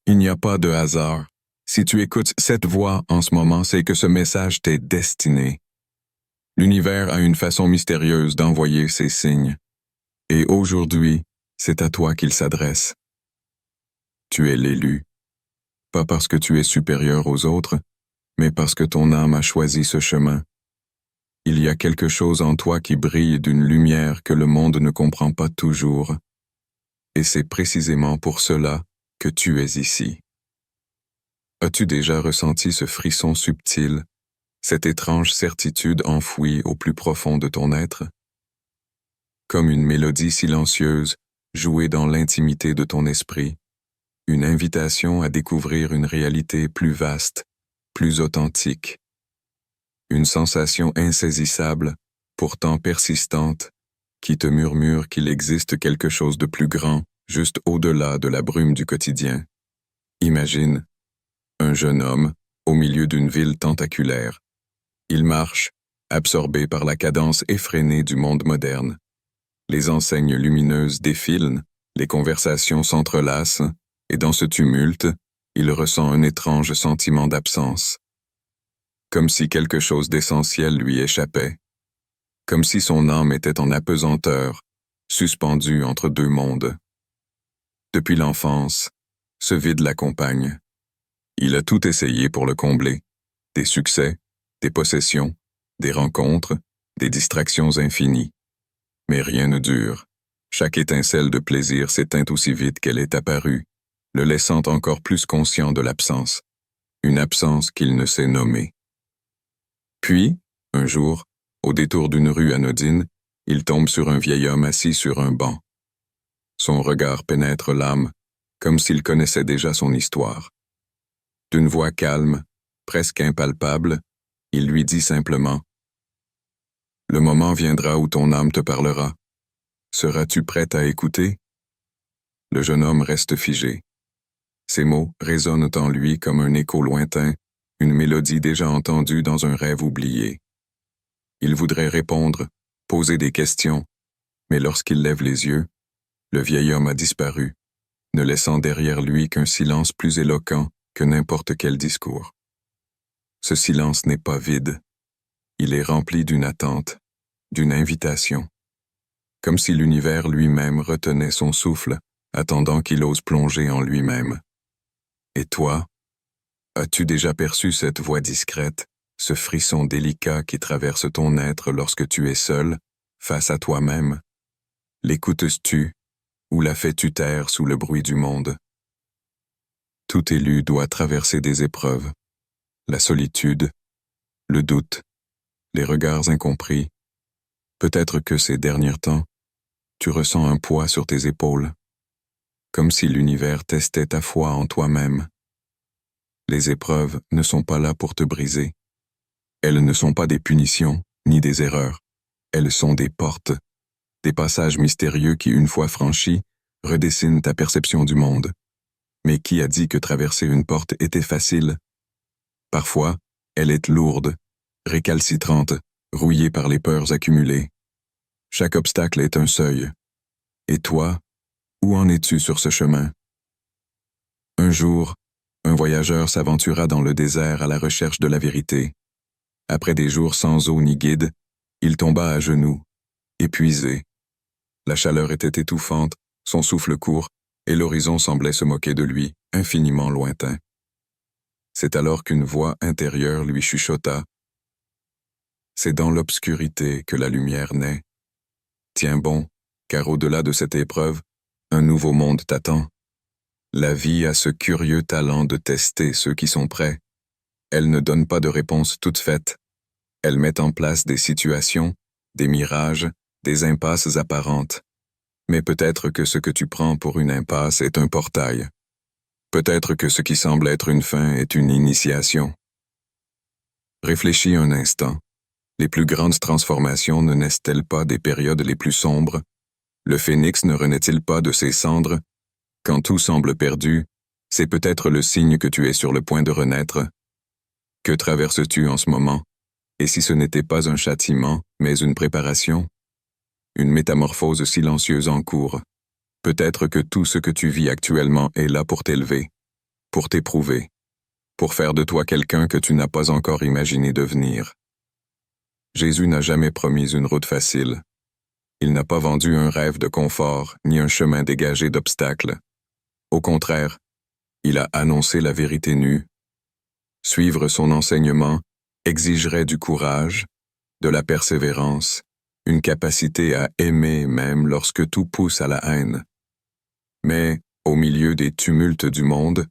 Il n'y a pas de hasard. Si tu écoutes cette voix en ce moment, c'est que ce message t'est destiné. L'univers a une façon mystérieuse d'envoyer ses signes. Et aujourd'hui, c'est à toi qu'il s'adresse. Tu es l'élu. Pas parce que tu es supérieur aux autres, mais parce que ton âme a choisi ce chemin. Il y a quelque chose en toi qui brille d'une lumière que le monde ne comprend pas toujours. Et c'est précisément pour cela que tu es ici. As-tu déjà ressenti ce frisson subtil, cette étrange certitude enfouie au plus profond de ton être? Comme une mélodie silencieuse jouée dans l'intimité de ton esprit, une invitation à découvrir une réalité plus vaste, plus authentique. Une sensation insaisissable, pourtant persistante, qui te murmure qu'il existe quelque chose de plus grand, juste au-delà de la brume du quotidien. Imagine un jeune homme au milieu d'une ville tentaculaire. Il marche, absorbé par la cadence effrénée du monde moderne. Les enseignes lumineuses défilent, les conversations s'entrelacent, et dans ce tumulte, il ressent un étrange sentiment d'absence. Comme si quelque chose d'essentiel lui échappait. Comme si son âme était en apesanteur, suspendue entre deux mondes. Depuis l'enfance, ce vide l'accompagne. Il a tout essayé pour le combler. Des succès, des possessions, des rencontres, des distractions infinies. Mais rien ne dure. Chaque étincelle de plaisir s'éteint aussi vite qu'elle est apparue, le laissant encore plus conscient de l'absence. Une absence qu'il ne sait nommer. Puis, un jour, au détour d'une rue anodine, il tombe sur un vieil homme assis sur un banc. Son regard pénètre l'âme, comme s'il connaissait déjà son histoire. D'une voix calme, presque impalpable, il lui dit simplement « Le moment viendra où ton âme te parlera. Seras-tu prête à écouter ?» Le jeune homme reste figé. Ces mots résonnent en lui comme un écho lointain, une mélodie déjà entendue dans un rêve oublié. Il voudrait répondre, poser des questions, mais lorsqu'il lève les yeux, le vieil homme a disparu, ne laissant derrière lui qu'un silence plus éloquent que n'importe quel discours. Ce silence n'est pas vide. Il est rempli d'une attente, d'une invitation. Comme si l'univers lui-même retenait son souffle, attendant qu'il ose plonger en lui-même. Et toi, as-tu déjà perçu cette voix discrète, ce frisson délicat qui traverse ton être lorsque tu es seul, face à toi-même? L'écoutes-tu, ou la fais-tu taire sous le bruit du monde? Tout élu doit traverser des épreuves, la solitude, le doute, les regards incompris. Peut-être que ces derniers temps, tu ressens un poids sur tes épaules, comme si l'univers testait ta foi en toi-même. Les épreuves ne sont pas là pour te briser. Elles ne sont pas des punitions, ni des erreurs. Elles sont des portes, des passages mystérieux qui, une fois franchis, redessinent ta perception du monde. Mais qui a dit que traverser une porte était facile? Parfois, elle est lourde, récalcitrante, rouillée par les peurs accumulées. Chaque obstacle est un seuil. Et toi, où en es-tu sur ce chemin? Un jour, un voyageur s'aventura dans le désert à la recherche de la vérité. Après des jours sans eau ni guide, il tomba à genoux, épuisé. La chaleur était étouffante, son souffle court, et l'horizon semblait se moquer de lui, infiniment lointain. C'est alors qu'une voix intérieure lui chuchota. C'est dans l'obscurité que la lumière naît. Tiens bon, car au-delà de cette épreuve, un nouveau monde t'attend. La vie a ce curieux talent de tester ceux qui sont prêts. Elle ne donne pas de réponse toute faite. Elle met en place des situations, des mirages, des impasses apparentes. Mais peut-être que ce que tu prends pour une impasse est un portail. Peut-être que ce qui semble être une fin est une initiation. Réfléchis un instant. Les plus grandes transformations ne naissent-elles pas des périodes les plus sombres? Le phénix ne renaît-il pas de ses cendres? Quand tout semble perdu, c'est peut-être le signe que tu es sur le point de renaître. Que traverses-tu en ce moment? Et si ce n'était pas un châtiment, mais une préparation? Une métamorphose silencieuse en cours. Peut-être que tout ce que tu vis actuellement est là pour t'élever. pour t'éprouver, pour faire de toi quelqu'un que tu n'as pas encore imaginé devenir. Jésus n'a jamais promis une route facile. Il n'a pas vendu un rêve de confort ni un chemin dégagé d'obstacles. Au contraire, il a annoncé la vérité nue. Suivre son enseignement exigerait du courage, de la persévérance, une capacité à aimer même lorsque tout pousse à la haine. Mais, au milieu des tumultes du monde,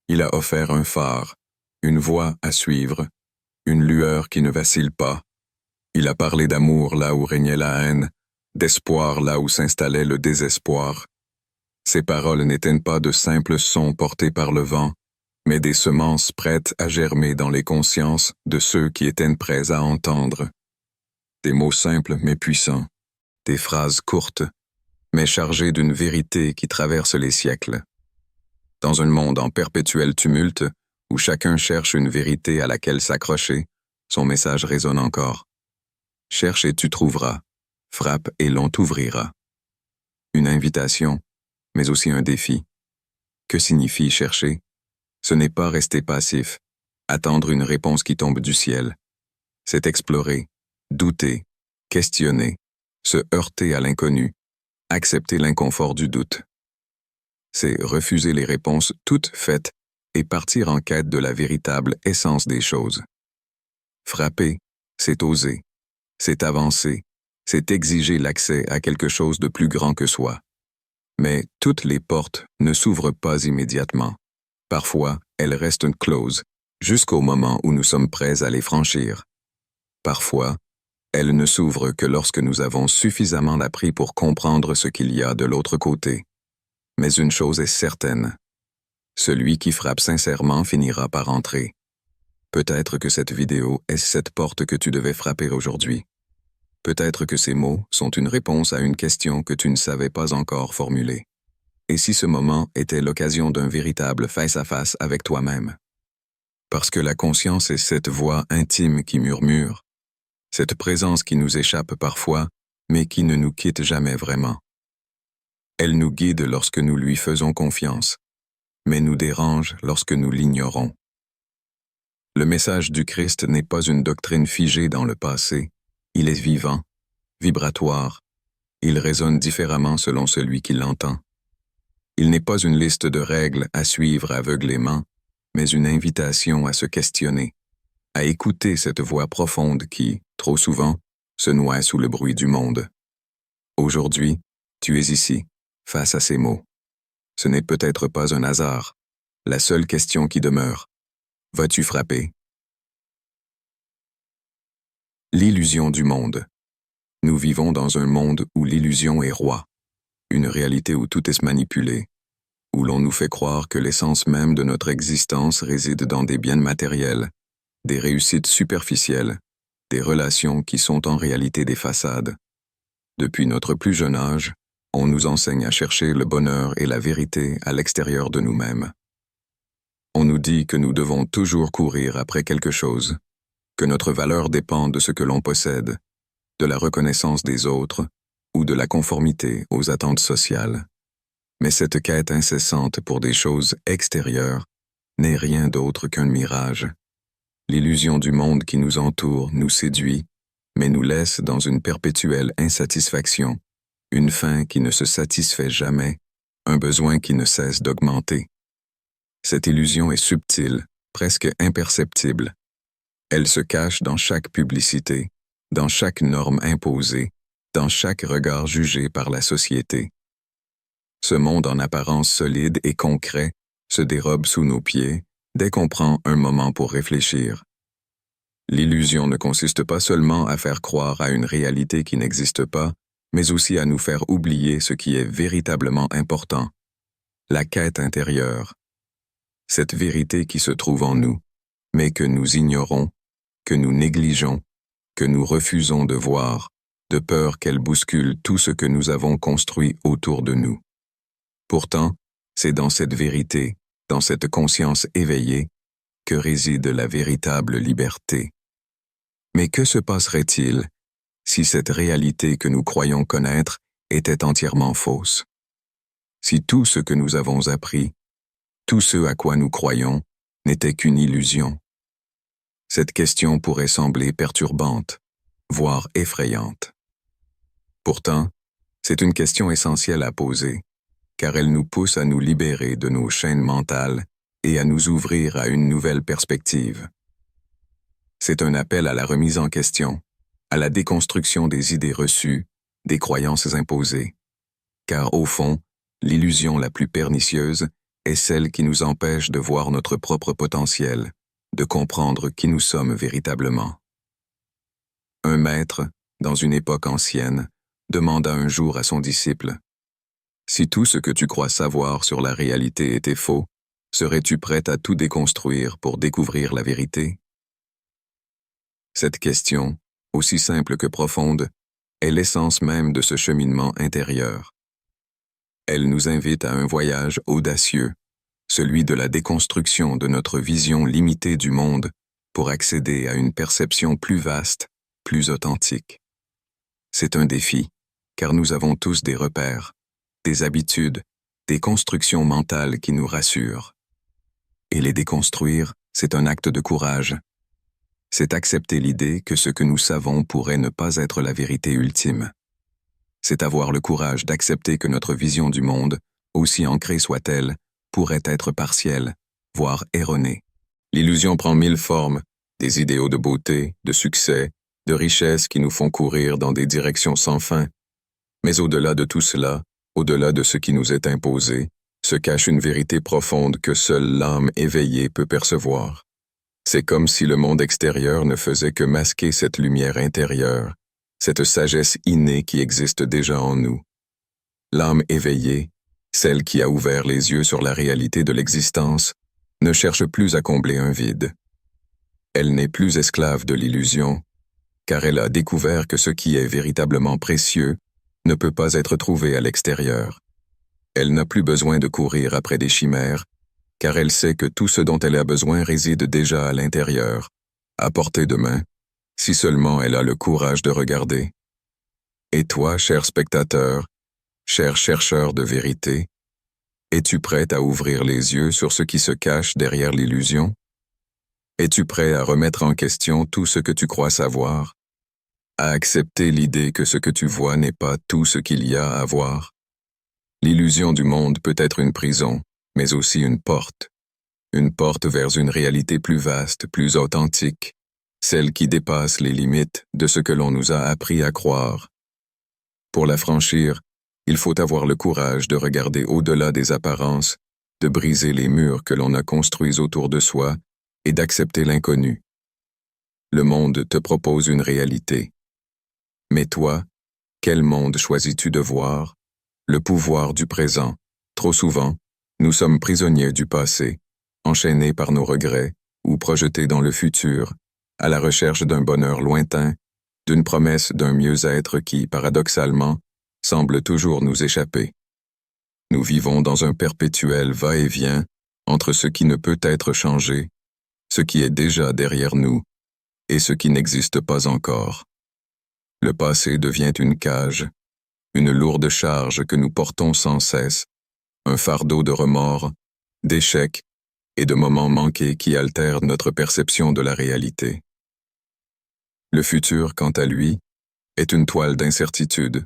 il a offert un phare, une voie à suivre, une lueur qui ne vacille pas. Il a parlé d'amour là où régnait la haine, d'espoir là où s'installait le désespoir. Ses paroles n'étaient pas de simples sons portés par le vent, mais des semences prêtes à germer dans les consciences de ceux qui étaient prêts à entendre. Des mots simples mais puissants, des phrases courtes, mais chargées d'une vérité qui traverse les siècles. Dans un monde en perpétuel tumulte, où chacun cherche une vérité à laquelle s'accrocher, son message résonne encore. Cherche et tu trouveras, frappe et l'on t'ouvrira. Une invitation, mais aussi un défi. Que signifie chercher? Ce n'est pas rester passif, attendre une réponse qui tombe du ciel. C'est explorer, douter, questionner, se heurter à l'inconnu, accepter l'inconfort du doute. C'est refuser les réponses toutes faites et partir en quête de la véritable essence des choses. Frapper, c'est oser, c'est avancer, c'est exiger l'accès à quelque chose de plus grand que soi. Mais toutes les portes ne s'ouvrent pas immédiatement. Parfois, elles restent closes, jusqu'au moment où nous sommes prêts à les franchir. Parfois, elles ne s'ouvrent que lorsque nous avons suffisamment appris pour comprendre ce qu'il y a de l'autre côté. Mais une chose est certaine, celui qui frappe sincèrement finira par entrer. Peut-être que cette vidéo est cette porte que tu devais frapper aujourd'hui. Peut-être que ces mots sont une réponse à une question que tu ne savais pas encore formuler. Et si ce moment était l'occasion d'un véritable face-à-face avec toi-même? Parce que la conscience est cette voix intime qui murmure, cette présence qui nous échappe parfois, mais qui ne nous quitte jamais vraiment. Elle nous guide lorsque nous lui faisons confiance, mais nous dérange lorsque nous l'ignorons. Le message du Christ n'est pas une doctrine figée dans le passé, il est vivant, vibratoire, il résonne différemment selon celui qui l'entend. Il n'est pas une liste de règles à suivre aveuglément, mais une invitation à se questionner, à écouter cette voix profonde qui, trop souvent, se noie sous le bruit du monde. Aujourd'hui, tu es ici, face à ces mots. Ce n'est peut-être pas un hasard. La seule question qui demeure, vas-tu frapper? L'illusion du monde. Nous vivons dans un monde où l'illusion est roi. Une réalité où tout est manipulé, où l'on nous fait croire que l'essence même de notre existence réside dans des biens matériels, des réussites superficielles, des relations qui sont en réalité des façades. Depuis notre plus jeune âge, on nous enseigne à chercher le bonheur et la vérité à l'extérieur de nous-mêmes. On nous dit que nous devons toujours courir après quelque chose, que notre valeur dépend de ce que l'on possède, de la reconnaissance des autres, ou de la conformité aux attentes sociales. Mais cette quête incessante pour des choses extérieures n'est rien d'autre qu'un mirage. L'illusion du monde qui nous entoure nous séduit, mais nous laisse dans une perpétuelle insatisfaction, une faim qui ne se satisfait jamais, un besoin qui ne cesse d'augmenter. Cette illusion est subtile, presque imperceptible. Elle se cache dans chaque publicité, dans chaque norme imposée, dans chaque regard jugé par la société. Ce monde en apparence solide et concret se dérobe sous nos pieds dès qu'on prend un moment pour réfléchir. L'illusion ne consiste pas seulement à faire croire à une réalité qui n'existe pas, mais aussi à nous faire oublier ce qui est véritablement important, la quête intérieure. Cette vérité qui se trouve en nous, mais que nous ignorons, que nous négligeons, que nous refusons de voir, de peur qu'elle bouscule tout ce que nous avons construit autour de nous. Pourtant, c'est dans cette vérité, dans cette conscience éveillée, que réside la véritable liberté. Mais que se passerait-il si cette réalité que nous croyons connaître était entièrement fausse? Si tout ce que nous avons appris, tout ce à quoi nous croyons n'était qu'une illusion. Cette question pourrait sembler perturbante, voire effrayante. Pourtant, c'est une question essentielle à poser, car elle nous pousse à nous libérer de nos chaînes mentales et à nous ouvrir à une nouvelle perspective. C'est un appel à la remise en question, à la déconstruction des idées reçues, des croyances imposées. Car au fond, l'illusion la plus pernicieuse est celle qui nous empêche de voir notre propre potentiel, de comprendre qui nous sommes véritablement. Un maître, dans une époque ancienne, demanda un jour à son disciple, « Si tout ce que tu crois savoir sur la réalité était faux, serais-tu prêt à tout déconstruire pour découvrir la vérité ?» Cette question, aussi simple que profonde, est l'essence même de ce cheminement intérieur. Elle nous invite à un voyage audacieux, celui de la déconstruction de notre vision limitée du monde pour accéder à une perception plus vaste, plus authentique. C'est un défi, car nous avons tous des repères, des habitudes, des constructions mentales qui nous rassurent. Et les déconstruire, c'est un acte de courage. C'est accepter l'idée que ce que nous savons pourrait ne pas être la vérité ultime. C'est avoir le courage d'accepter que notre vision du monde, aussi ancrée soit-elle, pourrait être partielle, voire erronée. L'illusion prend 1000 formes, des idéaux de beauté, de succès, de richesse qui nous font courir dans des directions sans fin. Mais au-delà de tout cela, au-delà de ce qui nous est imposé, se cache une vérité profonde que seule l'âme éveillée peut percevoir. C'est comme si le monde extérieur ne faisait que masquer cette lumière intérieure, cette sagesse innée qui existe déjà en nous. L'âme éveillée, celle qui a ouvert les yeux sur la réalité de l'existence, ne cherche plus à combler un vide. Elle n'est plus esclave de l'illusion, car elle a découvert que ce qui est véritablement précieux ne peut pas être trouvé à l'extérieur. Elle n'a plus besoin de courir après des chimères, car elle sait que tout ce dont elle a besoin réside déjà à l'intérieur, à portée de main, si seulement elle a le courage de regarder. Et toi, cher spectateur, cher chercheur de vérité, es-tu prêt à ouvrir les yeux sur ce qui se cache derrière l'illusion? Es-tu prêt à remettre en question tout ce que tu crois savoir, à accepter l'idée que ce que tu vois n'est pas tout ce qu'il y a à voir? L'illusion du monde peut être une prison, mais aussi une porte vers une réalité plus vaste, plus authentique, celle qui dépasse les limites de ce que l'on nous a appris à croire. Pour la franchir, il faut avoir le courage de regarder au-delà des apparences, de briser les murs que l'on a construits autour de soi et d'accepter l'inconnu. Le monde te propose une réalité. Mais toi, quel monde choisis-tu de voir? Le pouvoir du présent. Trop souvent, nous sommes prisonniers du passé, enchaînés par nos regrets ou projetés dans le futur, à la recherche d'un bonheur lointain, d'une promesse d'un mieux-être qui, paradoxalement, semble toujours nous échapper. Nous vivons dans un perpétuel va-et-vient entre ce qui ne peut être changé, ce qui est déjà derrière nous, et ce qui n'existe pas encore. Le passé devient une cage, une lourde charge que nous portons sans cesse, un fardeau de remords, d'échecs et de moments manqués qui altèrent notre perception de la réalité. Le futur, quant à lui, est une toile d'incertitude,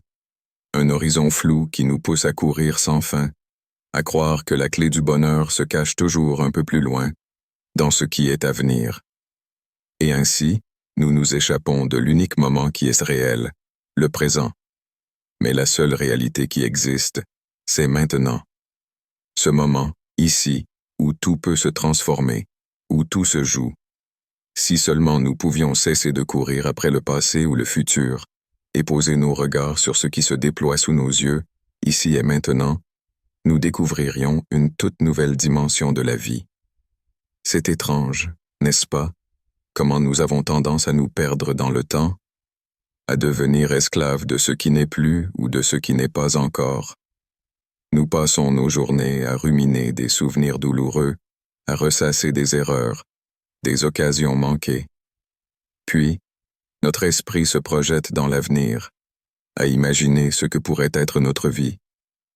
un horizon flou qui nous pousse à courir sans fin, à croire que la clé du bonheur se cache toujours un peu plus loin, dans ce qui est à venir. Et ainsi, nous nous échappons de l'unique moment qui est réel, le présent. Mais la seule réalité qui existe, c'est maintenant. Ce moment, ici, où tout peut se transformer, où tout se joue. Si seulement nous pouvions cesser de courir après le passé ou le futur, et poser nos regards sur ce qui se déploie sous nos yeux, ici et maintenant, nous découvririons une toute nouvelle dimension de la vie. C'est étrange, n'est-ce pas, comment nous avons tendance à nous perdre dans le temps, à devenir esclaves de ce qui n'est plus ou de ce qui n'est pas encore. Nous passons nos journées à ruminer des souvenirs douloureux, à ressasser des erreurs, des occasions manquées. Puis, notre esprit se projette dans l'avenir, à imaginer ce que pourrait être notre vie,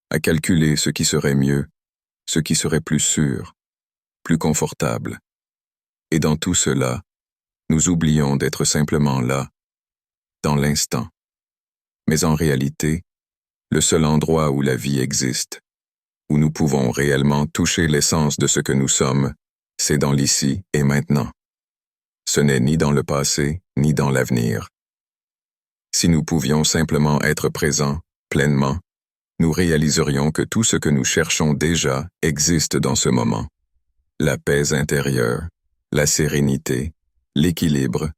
à calculer ce qui serait mieux, ce qui serait plus sûr, plus confortable. Et dans tout cela, nous oublions d'être simplement là, dans l'instant. Mais en réalité, le seul endroit où la vie existe, où nous pouvons réellement toucher l'essence de ce que nous sommes, c'est dans l'ici et maintenant. Ce n'est ni dans le passé, ni dans l'avenir. Si nous pouvions simplement être présents, pleinement, nous réaliserions que tout ce que nous cherchons déjà existe dans ce moment. La paix intérieure, la sérénité, l'équilibre,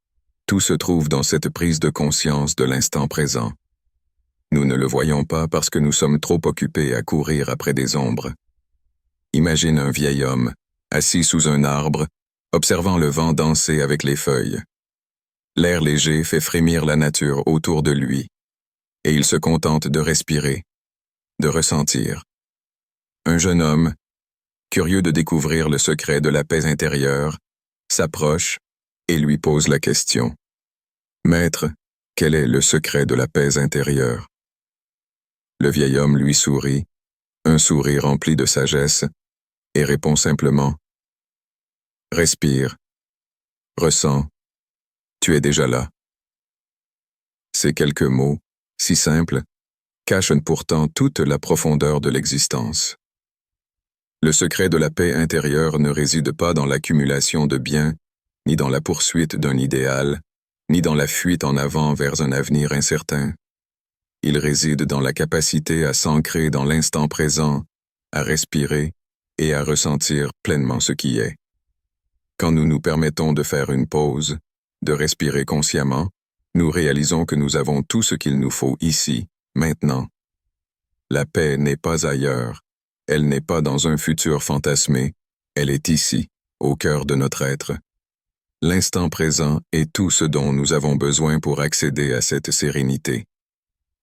tout se trouve dans cette prise de conscience de l'instant présent. Nous ne le voyons pas parce que nous sommes trop occupés à courir après des ombres. Imagine un vieil homme, assis sous un arbre, observant le vent danser avec les feuilles. L'air léger fait frémir la nature autour de lui, et il se contente de respirer, de ressentir. Un jeune homme, curieux de découvrir le secret de la paix intérieure, s'approche et lui pose la question. Maître, quel est le secret de la paix intérieure? Le vieil homme lui sourit, un sourire rempli de sagesse, et répond simplement. Respire, ressens, tu es déjà là. Ces quelques mots, si simples, cachent pourtant toute la profondeur de l'existence. Le secret de la paix intérieure ne réside pas dans l'accumulation de biens, ni dans la poursuite d'un idéal, ni dans la fuite en avant vers un avenir incertain. Il réside dans la capacité à s'ancrer dans l'instant présent, à respirer et à ressentir pleinement ce qui est. Quand nous nous permettons de faire une pause, de respirer consciemment, nous réalisons que nous avons tout ce qu'il nous faut ici, maintenant. La paix n'est pas ailleurs, elle n'est pas dans un futur fantasmé, elle est ici, au cœur de notre être. L'instant présent est tout ce dont nous avons besoin pour accéder à cette sérénité.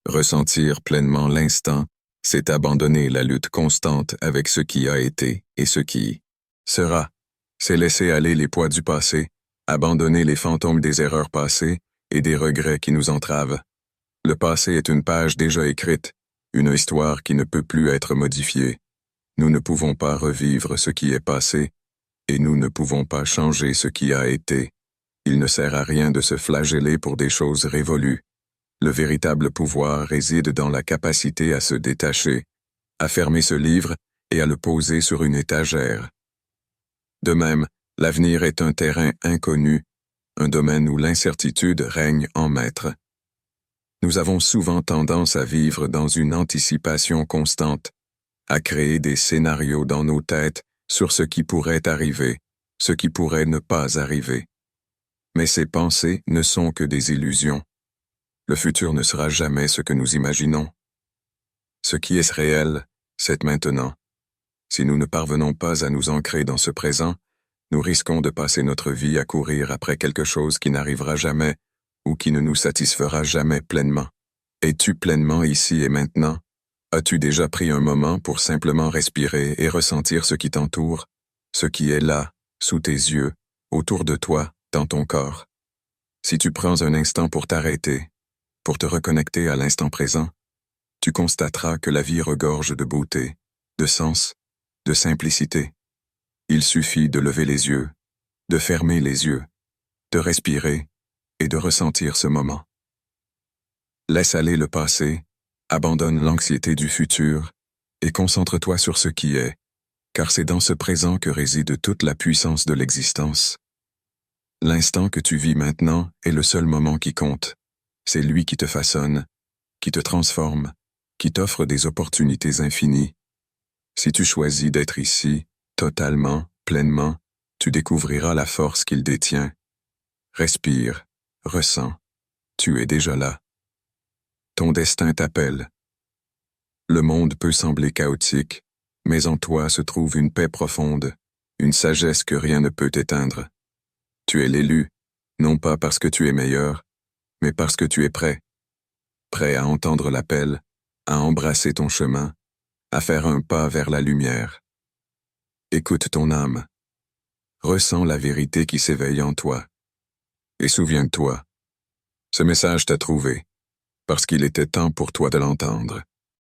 Ressentir pleinement l'instant, c'est abandonner la lutte constante avec ce qui a été et ce qui sera. C'est laisser aller les poids du passé, abandonner les fantômes des erreurs passées et des regrets qui nous entravent. Le passé est une page déjà écrite, une histoire qui ne peut plus être modifiée. Nous ne pouvons pas revivre ce qui est passé, et nous ne pouvons pas changer ce qui a été. Il ne sert à rien de se flageller pour des choses révolues. Le véritable pouvoir réside dans la capacité à se détacher, à fermer ce livre et à le poser sur une étagère. De même, l'avenir est un terrain inconnu, un domaine où l'incertitude règne en maître. Nous avons souvent tendance à vivre dans une anticipation constante, à créer des scénarios dans nos têtes sur ce qui pourrait arriver, ce qui pourrait ne pas arriver. Mais ces pensées ne sont que des illusions. Le futur ne sera jamais ce que nous imaginons. Ce qui est réel, c'est maintenant. Si nous ne parvenons pas à nous ancrer dans ce présent, nous risquons de passer notre vie à courir après quelque chose qui n'arrivera jamais ou qui ne nous satisfera jamais pleinement. Es-tu pleinement ici et maintenant? As-tu déjà pris un moment pour simplement respirer et ressentir ce qui t'entoure, ce qui est là, sous tes yeux, autour de toi, dans ton corps? Si tu prends un instant pour t'arrêter, pour te reconnecter à l'instant présent, tu constateras que la vie regorge de beauté, de sens, de simplicité. Il suffit de lever les yeux, de fermer les yeux, de respirer et de ressentir ce moment. Laisse aller le passé, abandonne l'anxiété du futur et concentre-toi sur ce qui est, car c'est dans ce présent que réside toute la puissance de l'existence. L'instant que tu vis maintenant est le seul moment qui compte. C'est lui qui te façonne, qui te transforme, qui t'offre des opportunités infinies. Si tu choisis d'être ici, totalement, pleinement, tu découvriras la force qu'il détient. Respire, ressens, tu es déjà là. Ton destin t'appelle. Le monde peut sembler chaotique, mais en toi se trouve une paix profonde, une sagesse que rien ne peut éteindre. Tu es l'élu, non pas parce que tu es meilleur, mais parce que tu es prêt. Prêt à entendre l'appel, à embrasser ton chemin, à faire un pas vers la lumière. Écoute ton âme. Ressens la vérité qui s'éveille en toi. Et souviens-toi, ce message t'a trouvé, parce qu'il était temps pour toi de l'entendre.